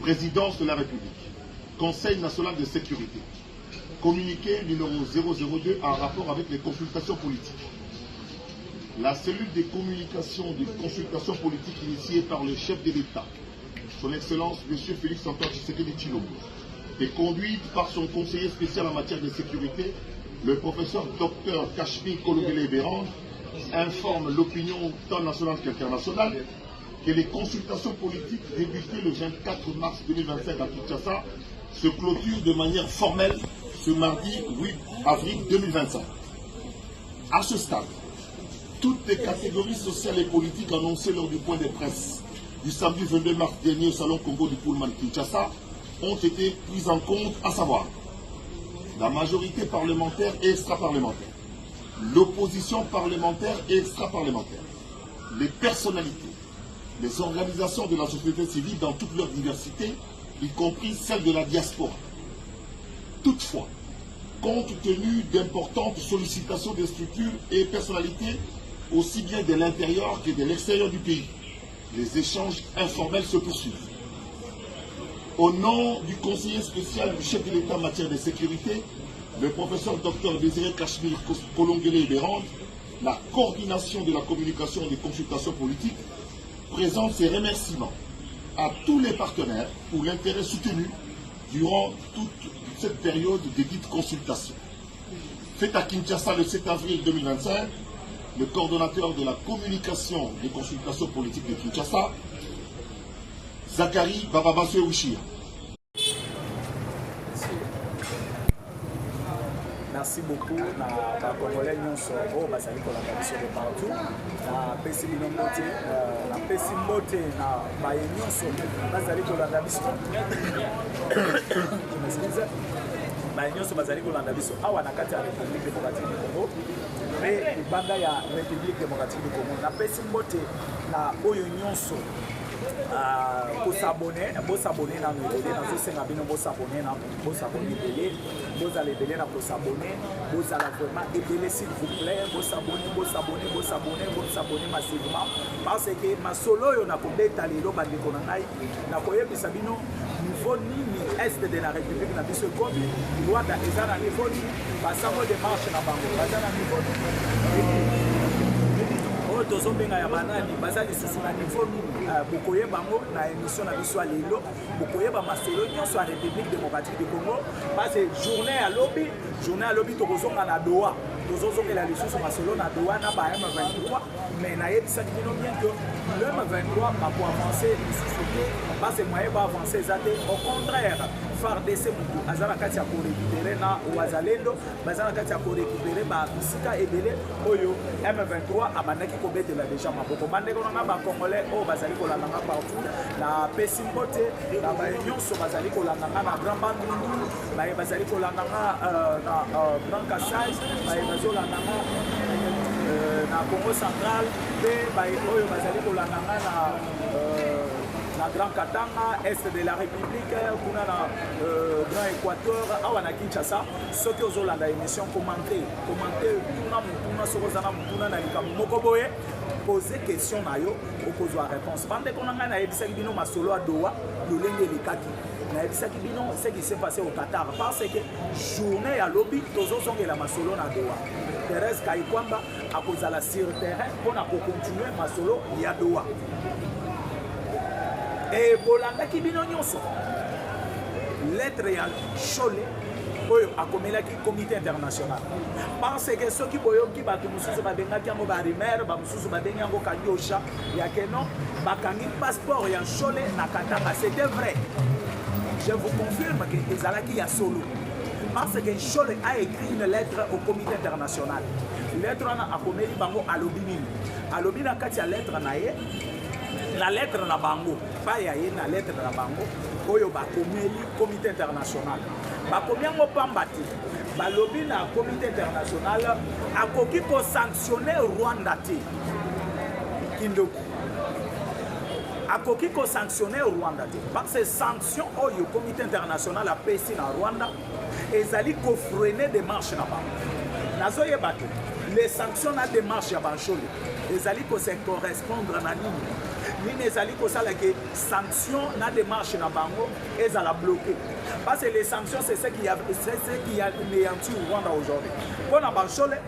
Présidence de la République, Conseil national de sécurité, communiqué numéro 002 en rapport avec les consultations politiques. La cellule des communications des consultations politiques initiée par le chef de l'État, son Excellence M. Félix-Antoine Tshisekedi Tshilombo, est conduite par son conseiller spécial en matière de sécurité, le professeur Dr Kashmir Kologele-Berand, informe l'opinion tant nationale qu'internationale que les consultations politiques débutées le 24 mars 2025 à Kinshasa se clôturent de manière formelle ce mardi 8 avril 2025. À ce stade, toutes les catégories sociales et politiques annoncées lors du point de presse du samedi 22 mars dernier au Salon Congo du Pullman Kinshasa ont été prises en compte, à savoir la majorité parlementaire et extra-parlementaire, l'opposition parlementaire et extra-parlementaire, les personnalités, les organisations de la société civile dans toute leur diversité, y compris celle de la diaspora. Toutefois, compte tenu d'importantes sollicitations des structures et personnalités, aussi bien de l'intérieur que de l'extérieur du pays, les échanges informels se poursuivent. Au nom du conseiller spécial du chef de l'État en matière de sécurité, le professeur Dr Désiré Kashmir Kolongele-Berand, la coordination de la communication et des consultations politiques, présente ses remerciements à tous les partenaires pour l'intérêt soutenu durant toute cette période de dites consultations. Fait à Kinshasa le 7 avril 2025, le coordonnateur de la communication des consultations politiques de Kinshasa, Zachary Bababaswe Ouchia. Merci beaucoup na Congolais nyonso oyo bazali kolanda biso de partout na pesi bino mbote na pesi mbote na baye nyonso bazali kolanda biso baye nyonso bazali kolanda biso awa na kati ya République démocratique du Congo mpe libanda ya République démocratique du Congo na pesi mbote na oyo nyonso bosabone na ebele nazosenga bino bosabone ebele bozala ebele na kosabone bozala vraiment ebele s'il vous plaît bosabone massivement parce que masolo oyo nakobeta lelo bandeko na ngai nakoyebisa bino niveau nini est de la République na biso ekomi Rwanda eza na niveau nini basango démarche na bango baza na niveau nini tozobenga ya banani baza lisusu na niveau nini bokoyeba bango na émission na biso ya lelo bokoyeba masolo nyonso ya République démocratique du Congo parce que journée à lobby tokozonga na Doha tozozongela lisusu masolo na Doha na ba M23 mais nayebisaki bino bien que le M23 bakoavancer lisusu te parce que moyen baavancer eza te au contraire FARDC mutu aza na kati ya korécupere na wazalendo baza na kati ya korécupere bisika ebele oyo M23 abandaki kobetela deja maboko bandeko nanga bakongolais oyo bazali kolandanga partout na pesi mbote na baye nyonso bazali kolandanga na Grand Bandundu baye bazali kolandanga na Grand Kasai baye bazolandanga na Congo Central mpe baye oyo bazali kolandanga na Grand Katanga, Est de la République, kuna na Grand Équateur, awa na Kinshasa, soki ozolanda émission commenter tuna sokozana mutuna na likambo moko boye, poser question na yo okozwa réponse. Bande konanga na yebisaki bino masolo a Doha, lolenge likaki. Na yebisaki bino ce qui s'est passé au Qatar parce que journée à lobby tozozongela masolo na Doha. Thérèse Kaikwamba akozala sur terrain pona ko continuer masolo ya Doha. Et bolandaki bino nyonso lettre ya Chole oyo akomelaki comité international parce que soki boyoki bato mosusu babengaki yango barimer bamosusu babengi yango kanyosha ya keno bakangi passeport ya Chole na Katanga. C'était vrai, je vous confirme que ezalaki ya solo parce que Chole a écrit une lettre au comité international. Lettre wana akomeli bango alobi nini alobi na kati ya lettre na ye la lettre na bango pa ya ye na lettre na bango oyo bakomeli comité international bakomi yango pamba te balobi na comité international akoki kosanctionne Rwanda te kindoki akoki kosanctionne Rwanda te parce que sanction oyo comité international apesi na Rwanda ezali kofreiner démarche na bango nazoyeba te les sanctions na démarche ya banchole ezali ko se correspondre na nini nini ezali kosala ke sanction na démarche na bango ezala bloqué parce que les sanctions c'est ce qui anéantit Rwanda aujourd'hui mpona bashole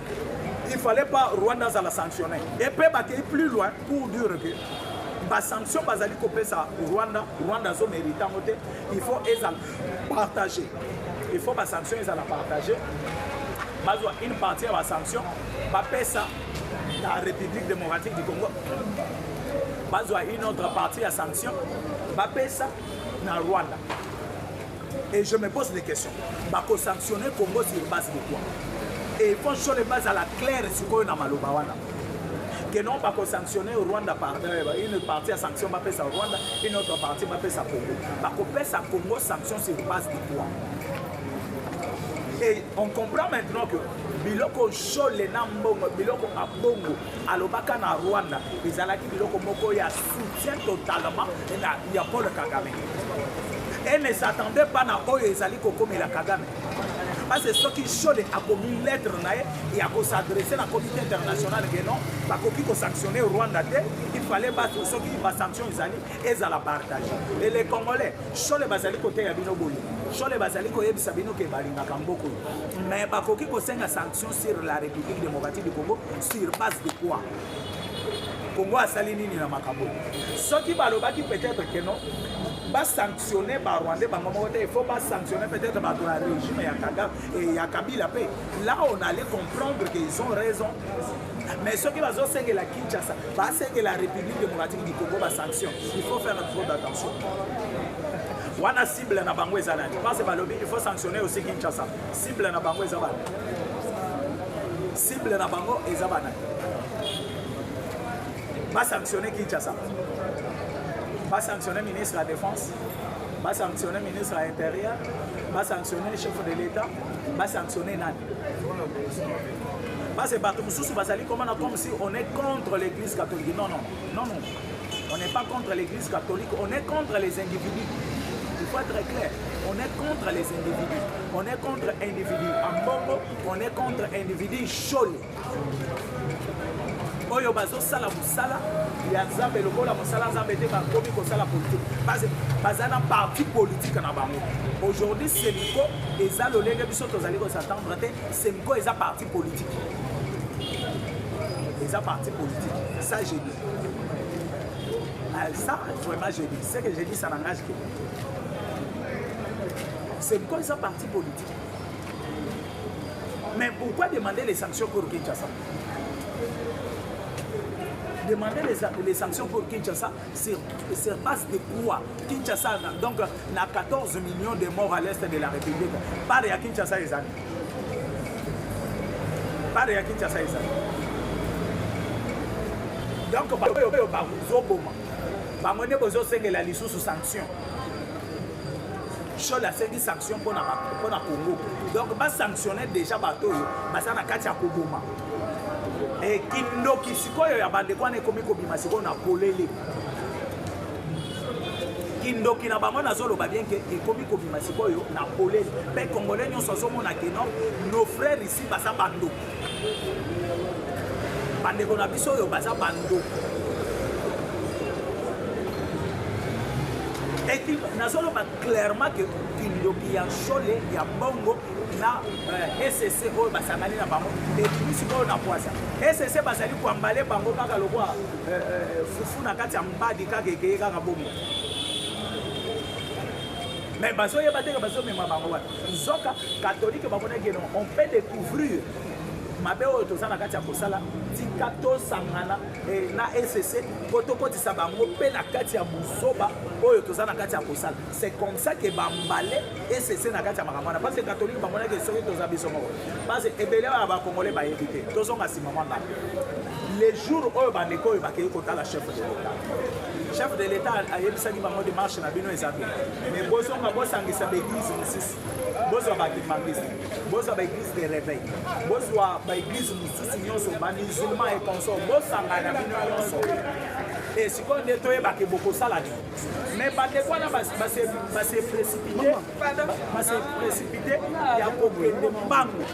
il fallait pas Rwanda azala sanctionné et puis bakei plus loin pour dire que basanction bazali kopesa Rwanda zo mérite yango te il faut ezala partager il faut basanction ezala partager bazwa une partie ya basanction bapesa la République démocratique du Congo bazwa une autre partie ya sanction bapesa na Rwanda et je me pose des questions bako sanctionner Congo sur base de quoi et il faut que les bases à la claire sikoyo na maloba wana que non bako sanctionner Rwanda par une partie à sanction bapesa Rwanda une autre partie bapesa Congo bako pesa Congo sanction sur base de quoi. Et on comprend maintenant que biloko chole na mbongo biloko abongo alobaka na Rwanda ezalaki biloko moko ya soutien totalement na ya Paul Kagame et ne s'attendait pas na oyo ezali kokomela Kagame parce que ceux qui chole a commis une lettre et a s'adresser à la communauté internationale que non bakoki ko sanctionner Rwanda il fallait battre ceux qui va sanctionner ezali ezala partager et les Congolais chole bazali côté ya bino boye chole bazali ko yebisa bino ke balingaka mboko mais bakoki ko senga sanction sur la République démocratique du Congo sur base de quoi Congo asali nini na makambo ceux qui balobaki peut-être que non va sanctionner par Rwanda, il faut pas sanctionner peut-être par le régime et Kabila. Là, on allait comprendre qu'ils ont raison. Mais ceux qui vont que la Kinshasa, parce que la République démocratique du Congo va sanctionner, il faut faire trop d'attention. On a cible na bango ezalani. Parce que il faut sanctionner aussi Kinshasa. Cible na bango ezalani. Cible na bango ezalani. Va sanctionner Kinshasa. Va sanctionner le ministre de la Défense, va sanctionner le ministre de l'Intérieur, va sanctionner le chef de l'État, va sanctionner Nani. Parce que comme si on est contre l'Église catholique. Non, on n'est pas contre l'Église catholique, on est contre les individus. Il faut être clair, on est contre les individus. On est contre individus en Bongo, on est contre individus chauds. Oyo bazo sala musala ya nzambe lokola musala nzambe te bakomi ko sala politique parce bazana parti politique na bango aujourd'hui Semiko eza lolenge biso tozali ko s'attendre te Semiko eza parti politique ça j'ai dit ça vraiment j'ai dit ce que j'ai dit ça n'engage que Semiko eza parti politique mais pourquoi demander les sanctions pour Kinshasa? Demander les sanctions pour Kinshasa sur base de quoi? Kinshasa, donc, n'a 14 millions de morts à l'est de la République. Pas de Kinshasa, les amis. Pas de Kinshasa, les amis. Donc, on a la liste sous sanction. Je la série sanction pour la Congo. Donc, on va sanctionner déjà bateau, ça n'a qu'à Koboma. Et Kindoki sikoyo ya bande kwa ne komi kobima sikoyo na polele. Kindoki na bango na zolo ba bien que komi kobima sikoyo na polele. Pe Congolais nyonso somona ke non nos frères ici basa bando. Bande ko na biso yo basa bando. Et na zolo ba clairement que Kindoki ya chole ya bongo na SCC oyo basangani na bango ebimi sikoyo na poisa SCC bazali koambale bango kaka lokwa fufu na kati ya mbadi kaka ekeye kaka bongo mais bazoyeba te ke bazomema bango wana nzoka catholique bamonaki non on peut découvrir mabe oyo toza na kati ya kosala tika tosangana na SCC po tokotisa bango mpe na kati ya buzoba oyo toza na kati ya kosala c'est comme ça que bambale SCC na kati ya makambo wana parce que catholique bamonaki soki toza biso moko parce que ebele oyo bakongole bayebi te tozonga nsima mwa ngana les jours oyo bandeko oyo bakei kotala chef de l'État chef de l'État ayebisaki bango démarche na bino eza bien mais bozonga bosangisa baeglise mosusu bozwa bakimangisi bozwa baeglise de réveil bozwa baeglise mosusu nyonso bamizulma e consort bosangana bino nyonso e sikoyo nde toyebake bokosala nini mais bandeko wana base précipité ya kokende mbangu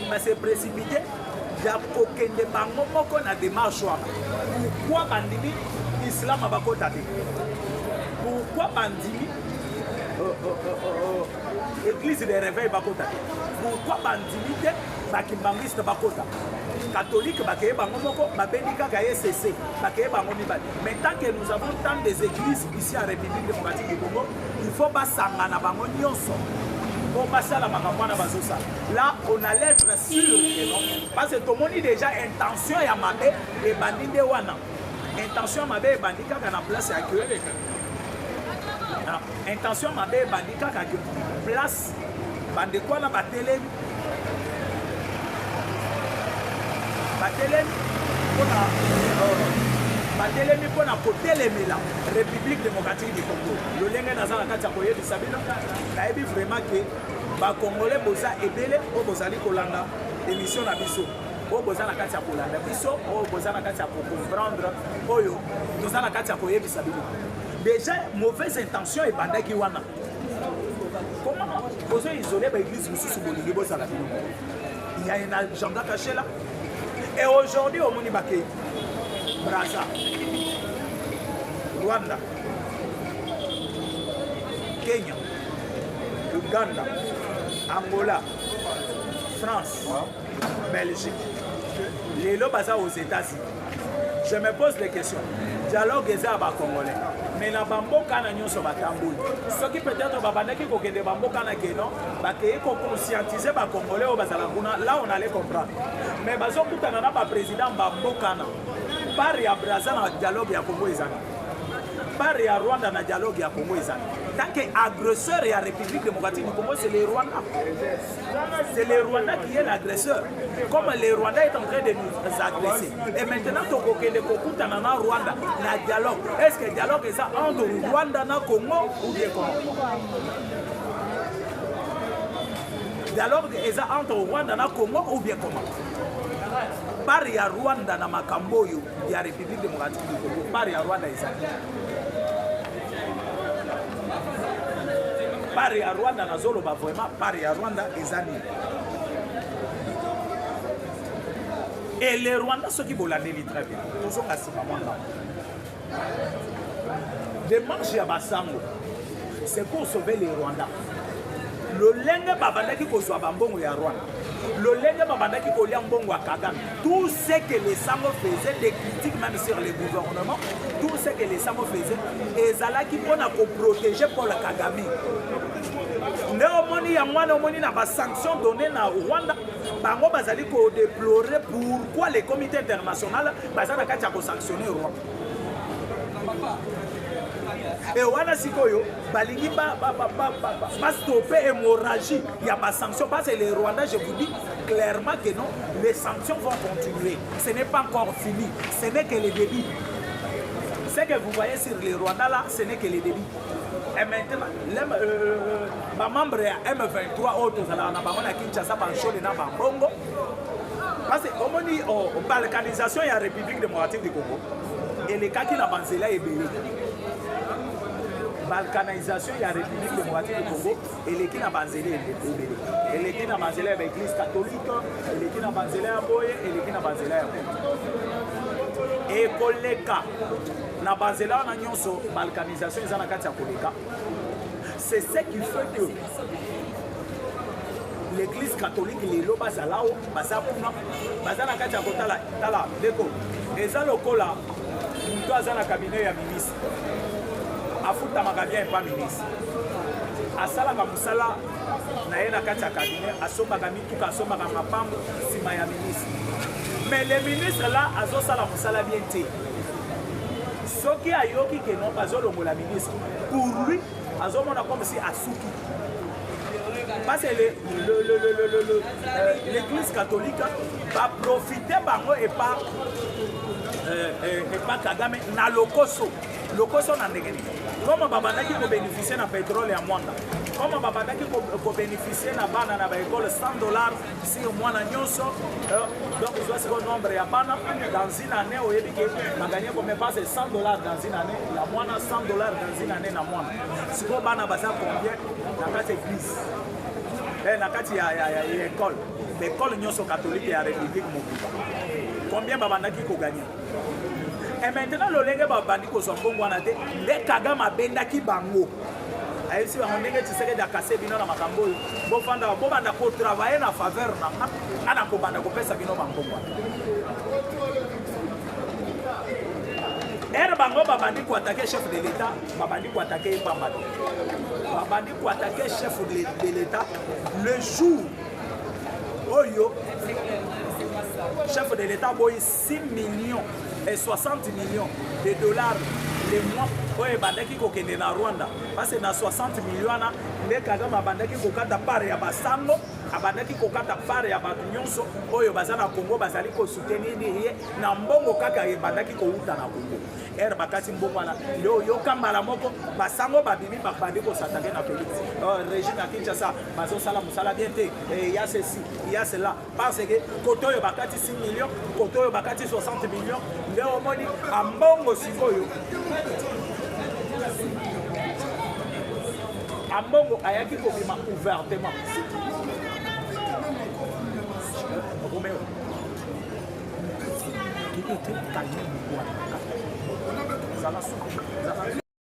base précipité ya kokende bango moko na démarche wana. Pourquoi bandimi islam abakota te? Pourquoi bandimi église de réveil bakota te? Pourquoi bandimi te bakimbangiste bakota? Catholique bakeye bango moko babeni kaka SCC bakeye bango mibali. Mais tant que nous avons tant des églises ici en République démocratique du Congo, il faut basangana bango nyonso. Là, on allait être sûr que non. Parce que tout le monde a déjà intention ya mabe et bandit de wana. Intention mabe et bandit kaka na place ya que. Intention mabe et bandit kaka place bandit quoi na batelemi. Batelemi batelemi pour na kotelemela République démocratique du Congo. Le lenge naza na kati ya koyebi sabino na ebi vraiment que ba Congolais boza ebele o bozali kolanda émission na biso o boza na kati ya kolanda biso o boza na kati ya comprendre oyo toza na kati ya koyebi sabino. Déjà mauvaise intention et bandaki wana. Comment bozo isoler ba église mususu bolingi boza la bino. Il y a un agenda caché là. Et aujourd'hui au moni bakay Brazza, Rwanda, Kenya, Uganda, Angola, France, Belgique. Les lots basés aux États-Unis. Je me pose des questions. Dialogue est à Congolais. Mais la bamboka na nyonso batambouli. Ce qui peut-être babandaki ko kende bamboka na keno, bakeye ko conscientiser ba Congolais au bazala kuna, là on allait comprendre. Mais bazo kutana na ba président bamboka na. Par ya Brazza na dialogue ya Congo ezana. Par ya Rwanda na dialogue ya Congo ezana. Tant que agresseur et la République démocratique du Congo, c'est le Rwanda. C'est le Rwanda qui est l'agresseur. Comme le Rwanda est en train de nous agresser. Et maintenant, tu as un Rwanda, le dialogue. Est-ce que le dialogue est ça entre Rwanda et Congo ou bien comment? Le dialogue est ça entre Rwanda et Congo ou bien comment? Par ya Rwanda na Makamboyo, il y a la République démocratique du Congo. Par ya Rwanda est ça. Pari à Rwanda na zolo ba vraiment pari à Rwanda ezani. Et les Rwandais ceux qui bolandeli très bien. Tous on asima mwanga. Démarche ya basango. C'est pour sauver les Rwandais. Le lenge babandaki ko zwa bambongo ya Rwanda. Le lenge babandaki ko lia mbongo ya Kagame. Tout ce que les Sango faisaient des critiques même sur le gouvernement, tout ce que les Sango faisaient, ezalaki pona ko protéger Paul Kagame. Néomoni ya mwana omoni na ba sanctions données na Rwanda, bango bazali ko déplorer pourquoi les comités internationaux bazana kati ya ko sanctionner Rwanda. Et wana sikoyo balingi ba stopper hémorragie, il y a pas sanction parce que les Rwandais, je vous dis clairement que non, les sanctions vont continuer. Ce n'est pas encore fini, ce n'est que le début. Ce que vous voyez sur les Rwandais là, ce n'est que le début. Et maintenant, les membres de M23 autres, on a Kinshasa, Banchole, Bongo. Parce que comme on dit, balkanisation et la République démocratique du Congo, et les cas qui n'ont pas est belé. Balkanisation et la République démocratique du Congo, et les qui n'ont pas est belé. Et les qui n'ont pas l'église catholique, et les qui n'ont pas Boye, et les qui n'ont pas et Koleka. Na bazela na nyonso balkanisation ezana kati ya koleka. C'est ce qui fait que l'église catholique lelo bazalao bazakuna bazana kati ya kotala tala deko eza lokola mutu azana cabinet ya ministre afuta makabia pas ministre asala ka musala na ye na kati ya cabinet asombaka mituka asombaka mapambo sima ya ministre. Mais le ministre là azosala musala bien te. Ce qui a yoki que non pas la ministre, pour lui, azomona comme si asuki. Parce que l'église catholique va profiter bango et pas Kagame na lokoso. Lokoso na ndegeni. Comment babandaki ko bénéficier na pétrole ya mwanda. Comment babandaki ko bénéficier na bana na ba école $100 sur mwana nyonso. Donc je vois ce nombre ya bana dans une année au yebi ke maganye ko me passe $100 dans une année, la mwana $100 dans une année na mwana. Si ko bana baza combien na kati église. Na kati ya école. l'école nyonso catholique ya République Mobimba. Combien babandaki ko gagner? Et maintenant lolenge babandi ko zongo wana te le Kagame abendaki bango. Aïsi ba ndenge tseke da kase bino na makambo bo fanda bo banda ko travailler na faveur na ana ko banda ko pesa bino bango. Bango babandi ko attaquer chef de l'État, babandi ko attaquer Bambado. Babandi ko attaquer chef de l'État le jour Oyo chef de l'État boy 6 millions et 60 millions de dollars le mois oyo bandaki ko kende na Rwanda parce que na 60 millions na le Kagame bandaki ko kata part ya basango abandaki ko kata part ya batu nyonso oyo bazana Congo bazali ko soutenir ye na mbongo kaka ye bandaki ko uta na Congo bakati mbongo na yo kambala moko basango babimi bakbandi ko s'attaquer na Félix régime ya Kinshasa bazo sala musala bien te ya ceci ya cela parce que koto yo bakati 6 millions koto yo bakati 60 millions leo moni ambongo sikoyo ambongo ayaki ko bima ouvertement Romeo qui était calme.